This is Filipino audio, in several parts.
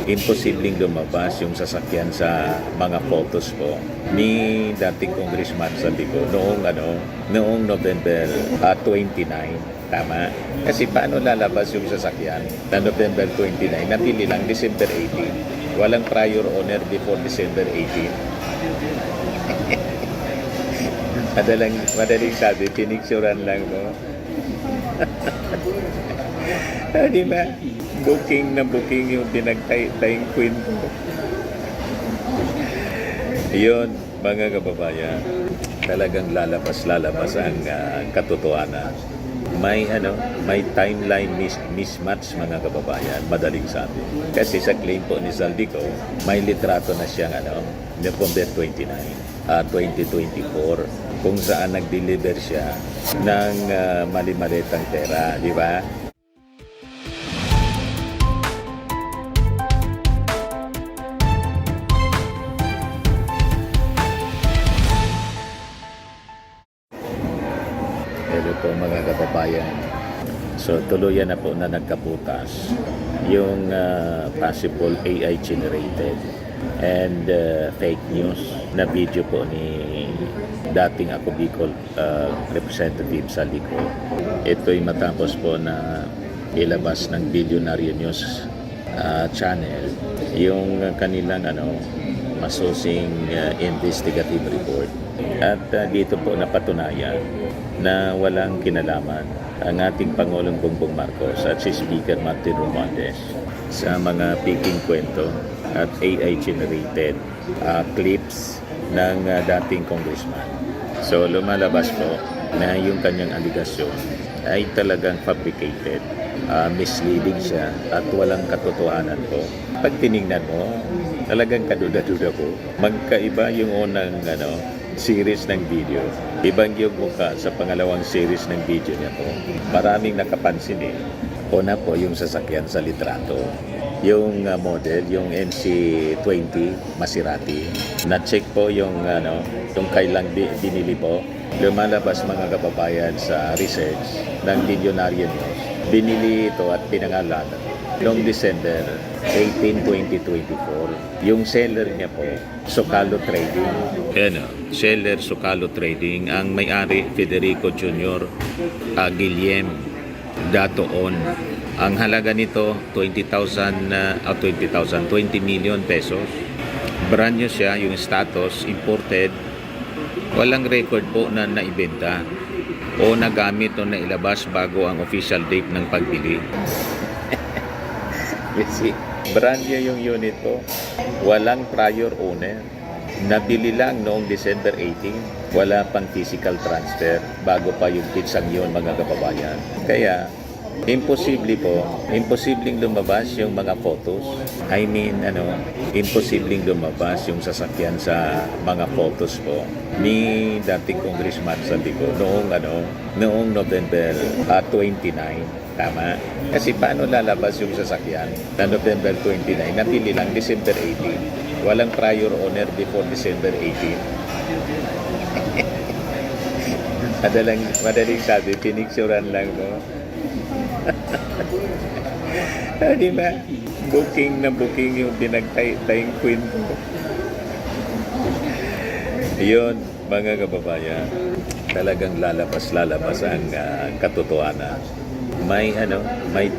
imposibleng lumabas yung sasakyan sa mga photos po ni dating Congressman Saldico noong November 29. Tama? Kasi paano lalabas yung sasakyan na November 29? Napili lang December 18. Walang prior owner before December 18. Madaling sabi, pinicturan lang mo. Di ba? Booking na booking yung pinagtayong kwento. Yun, mga kababayan, talagang lalabas ang katotohanan. May timeline mismatch, mga kababayan, madaling sabi. Kasi sa claim po ni Saldico, may litrato na siyang November 29, 2024, kung saan nag-deliver siya ng mali-malitang pera, di ba? Hello po mga kababayan. So tuluyan na po na nagkabutas yung possible AI generated and fake news na video po ni dating Ako Bicol Representative Saldico. Ito'y matapos po na ilabas ng Billionaire News channel yung kanilang masusing investigative report. At dito po napatunayan na walang kinalaman ang ating Pangulong Bongbong Marcos at si Speaker Martin Romualdez sa mga peking kwento at AI-generated clips ng dating congressman. So lumalabas po na yung kanyang aligasyon ay talagang fabricated, misleading siya at walang katotohanan po. Pag tinignan mo, talagang kaduda-duda po. Magkaiba yung unang series ng video. Ibang yung mukha sa pangalawang series ng video niya po. Maraming nakapansin eh. Una po yung sasakyan sa litrato. Yung model, yung MC20 Maserati. Na-check po yung kailang binili po. Lumalabas mga kababayan sa research ng Billionaire News. Binili ito at pinangalan noong December 18, 2024. Yung seller niya po, Socalo Trading. Seller Socalo Trading. Ang may-ari, Federico Jr. Guillem Datoon. Ang halaga nito, 20 million pesos. Brand new siya, yung status, imported. Walang record po na naibenta o nagamit o nailabas bago ang official date ng pagbili. Kasi brand new yung unit po. Walang prior owner. Nabili lang noong December 18. Wala pang physical transfer bago pa yung pitsang yun, mga kababayan. Kaya imposibleng lumabas yung mga photos. Imposibleng lumabas yung sasakyan sa mga photos po ni dating Congressman Saldico noong November 29. Tama? Kasi paano lalabas yung sasakyan na November 29? Napili lang December 18. Walang prior owner before December 18. Madaling sabi, pinicturan lang mo. Di ba? Booking na booking yung pinagtayong kwento. Yun, mga kababayan, talagang lalabas ang katotohanan. May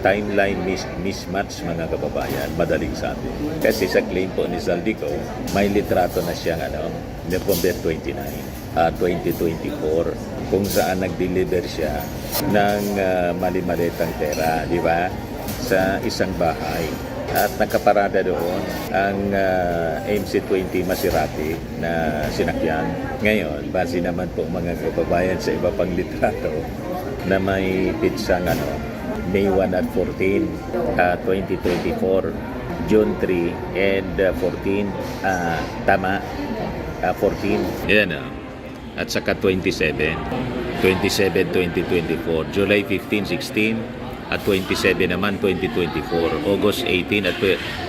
timeline mismatch, mga kababayan, madaling sabi. Kasi sa claim po ni Saldico, may litrato na siyang November 29, 2024, kung saan nag-deliver siya ng mali-malitang pera, di ba? Sa isang bahay. At nakaparada doon ang MC20 Maserati na sinakyan. Ngayon, base naman po mga kababayan sa iba pang litrato na may pitsang May 1 at 14, 2024, June 3 and 14, tama, 14. Yan at saka 27, 2024, July 15, 16, at 27 naman 2024, August 18 at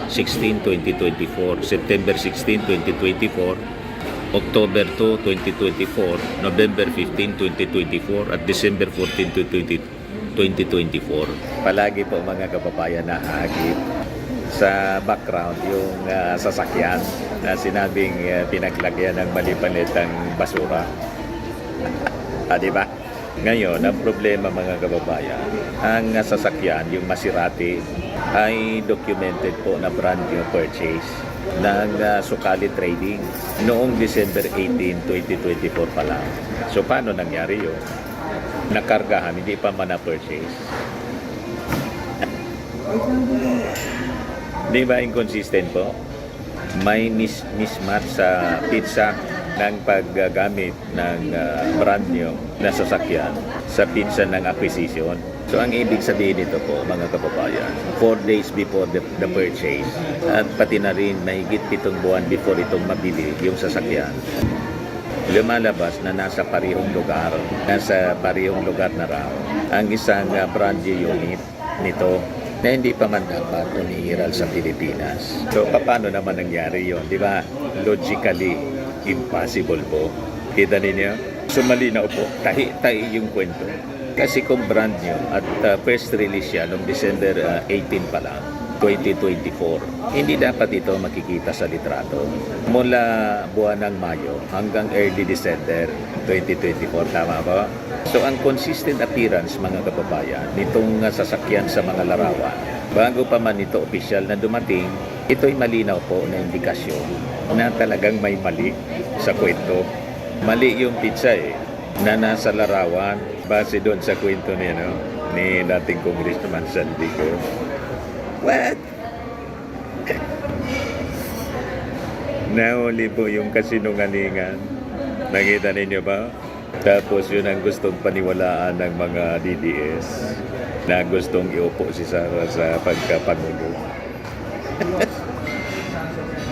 16, 2024, September 16, 2024, October 2, 2024, November 15, 2024, at December 14, 2024. Palagi po mga kababayan na hagip sa background yung sasakyan na sinabing pinaglagyan ng malipalitang basura. Di ba? Ngayon, ang problema mga kababayan, ang sasakyan, yung Maserati, ay documented po na brand new purchase ng Sukali Trading noong December 18, 2024 pa lang. So, paano nangyari yun? Nakargahan, hindi pa man na-purchase. Di ba inconsistent po? May mismatch sa pizza ng paggamit ng brand new na sasakyan sa pizza ng acquisition. So ang ibig sabihin nito po mga kababayan, 4 days before the purchase at pati na rin mahigit 7 buwan before itong mabili yung sasakyan, lumalabas na nasa parehong lugar na raw ang isang brand new unit nito na hindi pa man dapat umiiral sa Pilipinas. So, paano naman nangyari yon, di ba? Logically, impossible po. Kita ninyo? So, malinaw po. Tahi yung kwento. Kasi kung brand new at first release siya noong December 18 pa lang, 2024, hindi dapat ito makikita sa litrato. Mula buwan ng Mayo hanggang early December 2024, tama ba? So ang consistent appearance mga kababayan nitong sasakyan sa mga larawan, bago pa man ito opisyal na dumating, ito'y malinaw po na indikasyon na talagang may mali sa kwento. Mali yung pizza na nasa larawan base doon sa kwento ni dating Congressman Saldico. What? Nahuli po yung kasinungalingan. Nakita ninyo ba? Tapos yun ang gustong paniwalaan ng mga DDS na gustong iupo si Sara sa pagkapangulo.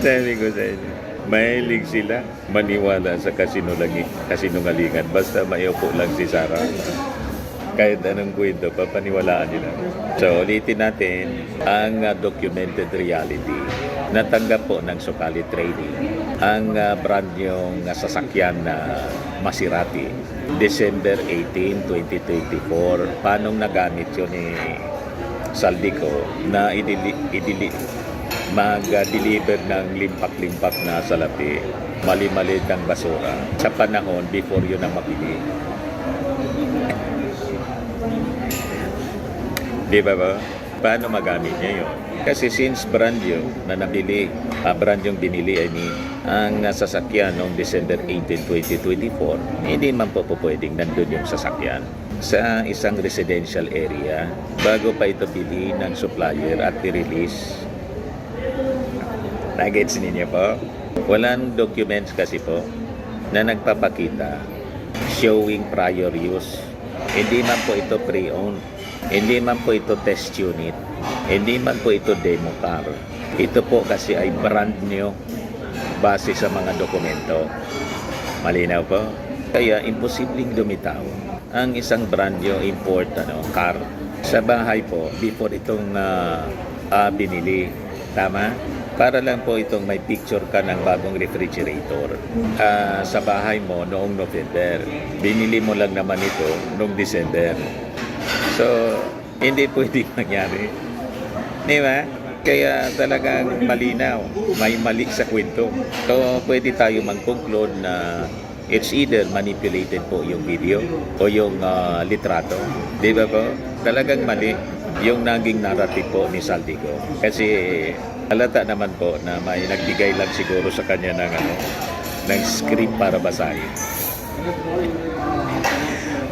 Sabi ko sa inyo, mahilig sila maniwala sa kasinungalingan basta maiupo lang si Sara. Kahit anong kwento, papaniwalaan nila. So, ulitin natin ang documented reality. Natanggap po ng Sukali Trading ang brand yung sasakyan na Maserati. December 18, 2024. Paano nagamit yun ni Saldico na mag-deliver ng limpak-limpak na salapi, mali-mali ng basura sa panahon before yun na mabili. Di ba ba? Paano magamit niya yun? Kasi since brand new na nabili, brand yung binili ang sasakyan noong December 18, 2024, hindi man po pwedeng nandun yung sasakyan sa isang residential area bago pa ito bili ng supplier at i-release. Nagets ninyo po? Walang documents kasi po na nagpapakita showing prior use. Hindi man po ito pre-owned. Hindi man po ito test unit. Hindi man po ito demo car. Ito po kasi ay brand new base sa mga dokumento. Malinaw po? Kaya imposibleng lumitaw ang isang brand new import car sa bahay po before itong binili. Tama? Para lang po itong may picture ka ng bagong refrigerator sa bahay mo noong November. Binili mo lang naman ito noong December. So, hindi pwede mangyari. Di ba? Kaya talagang malinaw. May mali sa kwento. So, pwede tayo mag-conclude na it's either manipulated po yung video o yung litrato. Di ba po? Talagang mali yung naging narrative po ni Saldico. Kasi halata naman po na may nagbigay lang siguro sa kanya ng script para basahin.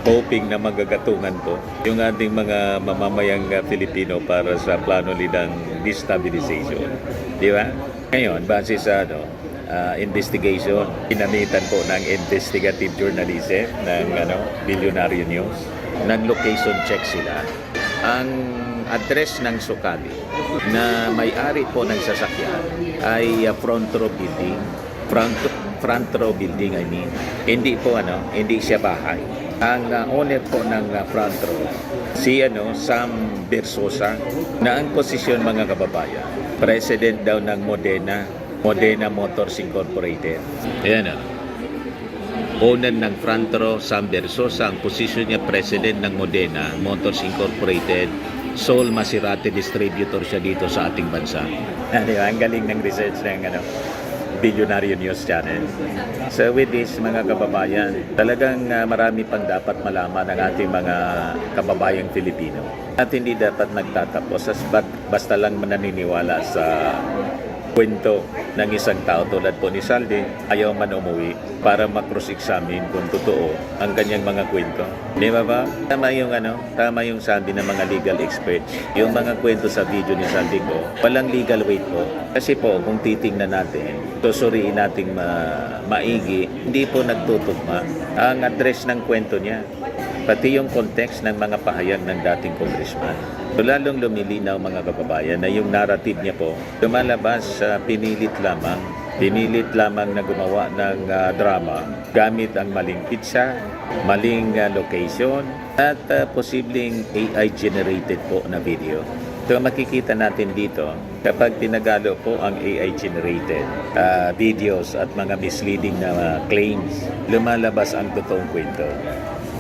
Hoping na magagatungan po yung ating mga mamamayang Filipino para sa plano nilang destabilization. Di ba? Ngayon, base sa investigation, pinamitan po ng investigative journalism ng Billionaire News. Nag-location check sila. Ang address ng Sukali na may-ari po ng sasakyan ay front row building. Front row building, I mean. Hindi po hindi siya bahay. Ang owner po ng front row, si Sam Bersosa, na ang posisyon mga kababayan, president daw ng Modena Motors Incorporated. Ayan owner ng front row, Sam Bersosa, ang posisyon niya president ng Modena Motors Incorporated, sole Maserati distributor siya dito sa ating bansa. Di ba? Ang galing ng research ng Bilyonaryo News Channel. So with this, mga kababayan, talagang marami pang dapat malaman ng ating mga kababayang Filipino. At hindi dapat nagtatapos basta lang mananiniwala sa kwento ng isang tao tulad po ni Saldi, ayaw man umuwi para ma-cross-examine kung totoo ang kanyang mga kwento. Di ba ba? Tama yung sabi ng mga legal experts. Yung mga kwento sa video ni Saldi ko, walang legal weight po. Kasi po, kung titingnan natin, susuriin nating maigi, hindi po nagtutugma ang address ng kwento niya. Pati yung context ng mga pahayag ng dating congressman. So, lalong lumilinaw mga kababayan na yung narrative niya po lumalabas sa pinilit lamang na gumawa ng drama gamit ang maling pizza, maling location at posibleng AI generated po na video. So makikita natin dito kapag tinagalo po ang AI generated videos at mga misleading na claims, lumalabas ang totoong kwento.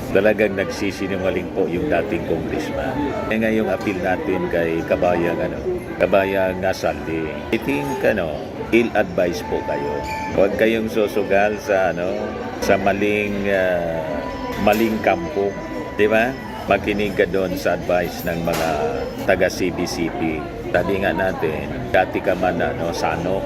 Talagang nagsisinungaling po yung dating congressman. Kaya ngayong appeal natin kay Kabayang Saldi, I think ill-advise po kayo. Huwag kayong susugal sa maling kampo, di ba? Makinig ka doon sa advice ng mga taga CBCP. Sabi nga natin, dati ka man sanok,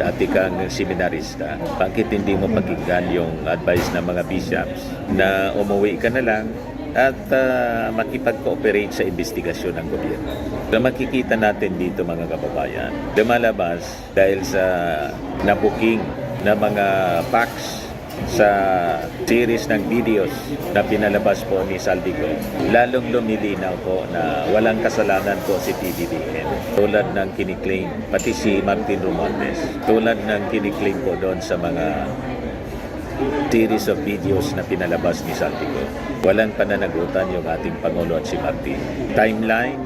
dati kang seminarista, bakit hindi mo pakinggan yung advice ng mga bishops na umuwi ka na lang at makipag-cooperate sa investigasyon ng gobyerno. So makikita natin dito mga kababayan, lumalabas dahil sa nabuking na mga facts sa series ng videos na pinalabas po ni Saldico, lalong lumilinaw po na walang kasalanan po si PBBM. Tulad ng kiniklaim, pati si Martin Romualdez, tulad ng kiniklaim po doon sa mga series of videos na pinalabas ni Saldico. Walang pananagutan yung ating Pangulo at si Martin. Timeline,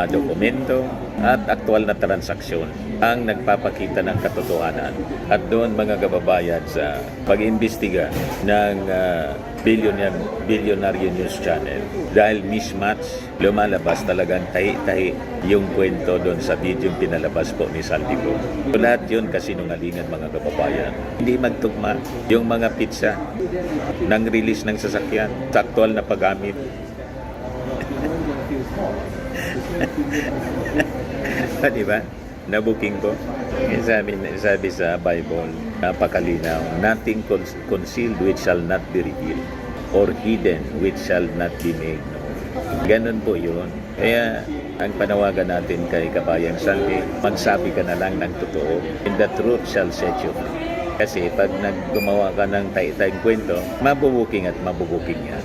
dokumento at aktual na transaksyon ang nagpapakita ng katotohanan. At doon mga kababayan sa pag-imbestiga ng Bilyonaryo News Channel, dahil mismatch, lumalabas talagang tahi-tahi yung kwento doon sa video yung pinalabas po ni Saldico. So, lahat yun kasinungalingan mga kababayan. Hindi magtugma yung mga pizza ng release ng sasakyan sa aktual na paggamit. Diba? Nabuking ko. Sabi sa Bible, napakalinaw, nothing concealed which shall not be revealed, or hidden which shall not be made known. Ganun po yun. Kaya ang panawagan natin kay Kabayang Saldi, magsabi ka na lang ng totoo, and the truth shall set you free. Kasi pag naggumawa ka ng tayo-tayong kwento, mabubuking at mabubuking yan.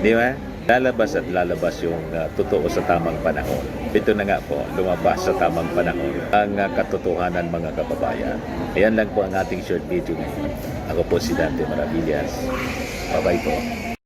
Di ba? Lalabas at lalabas yung totoo sa tamang panahon. Ito na nga po, lumabas sa tamang panahon ang katotohanan mga kababayan. Ayan lang po ang ating short video ngayon. Ako po si Dante Maravillas. Bye-bye po.